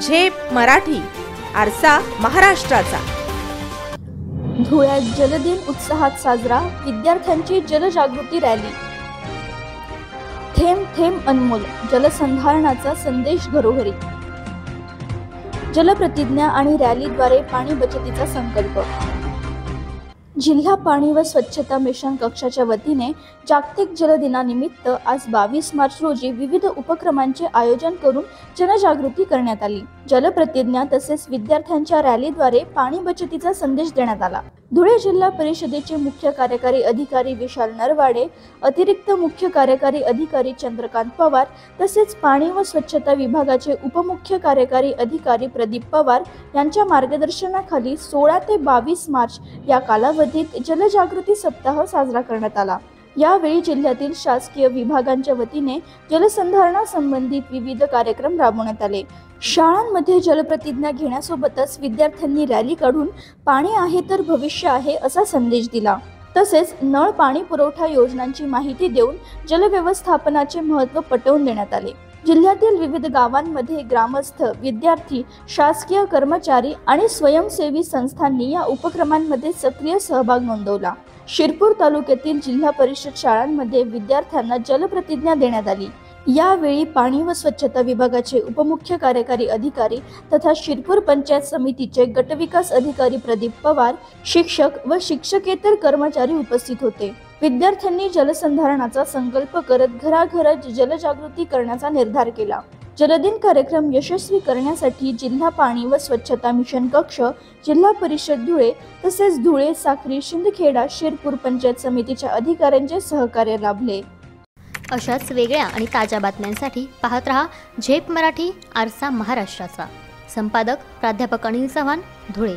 झेप मराठी, आरसा महाराष्ट्राचा। धुळ्यात जलदिन उत्साहात साजरा, विद्यार्थ्यांची जलजागृती रॅली। थेंब थेंब अनमोल, जलसंधारणाचा संदेश घरोघरी। जलप्रतिज्ञा आणि रॅलीद्वारे पाणी बचतीचा संकल्प। जिल्हा पाणी व स्वच्छता मिशन कक्षाच्या वतीने जागतिक जल दिनानिमित्त आज 22 मार्च रोजी विविध उपक्रमांचे आयोजन करून जनजागृती करण्यात आली। जलप्रतिज्ञा तसेच विद्यार्थ्यांच्या रॅलीद्वारे पाणी बचतीचा संदेश देण्यात आला। धुळे जिल्हा परिषदेचे मुख्य कार्यकारी अधिकारी विशाल नरवाडे, अतिरिक्त मुख्य कार्यकारी अधिकारी चंद्रकांत पवार तसेच पाणी व स्वच्छता विभागाचे उपमुख्य कार्यकारी अधिकारी प्रदीप पवार यांच्या मार्गदर्शनाखाली 16 ते 22 मार्च या कालावधीत जलजागृती सप्ताह साजरा करण्यात आला। यावेळी जिल्ह्यातील शासकीय विभागांच्या वतीने जलसंधारणा संबंधित विविध कार्यक्रम राबवण्यात आले। शाळांमध्ये जलप्रतिज्ञा घेण्यासोबतच विद्यार्थ्यांनी रॅली काढून पाणी आहे तर भविष्य आहे असा संदेश दिला। तसेच नळ पाणी पुरवठा योजनांची माहिती देऊन जलव्यवस्थापनाचे महत्त्व पटवून देण्यात आले। जिल्ह्यातील विविध गावांमध्ये ग्रामस्थ, विद्यार्थी, शासकीय कर्मचारी आणि स्वयंसेवी संस्थांनी या उपक्रमांमध्ये सक्रिय सहभाग नोंदवला। शिरपूर तालुक्यातील जिल्हा परिषद शाळांमध्ये विद्यार्थ्यांना जलप्रतिज्ञा देण्यात आली। यावेळी पाणी व स्वच्छता विभागाचे उपमुख्य कार्यकारी अधिकारी तथा शिरपूर पंचायत समितीचे गटविकास अधिकारी प्रदीप पवार, शिक्षक व शिक्षकेतर कर्मचारी उपस्थित होते। विद्यार्थ्यांनी जलसंधारणाचा संकल्प करत घराघरात जलजागृती करण्याचा निर्धार केला। जलदिन कार्यक्रम यशस्वी करण्यासाठी जिल्हा पाणी व स्वच्छता मिशन कक्ष, जिल्हा परिषद धुळे तसेच धुळे, साक्री, शिंदखेडा, शिरपूर पंचायत समितीच्या अधिकाऱ्यांचे सहकार्य लाभले। अशाच वेगळ्या आणि ताज्या बातम्यांसाठी पाहत रहा झेप मराठी, आरसा महाराष्ट्राचा। संपादक प्राध्यापक अनिल चव्हाण, धुळे।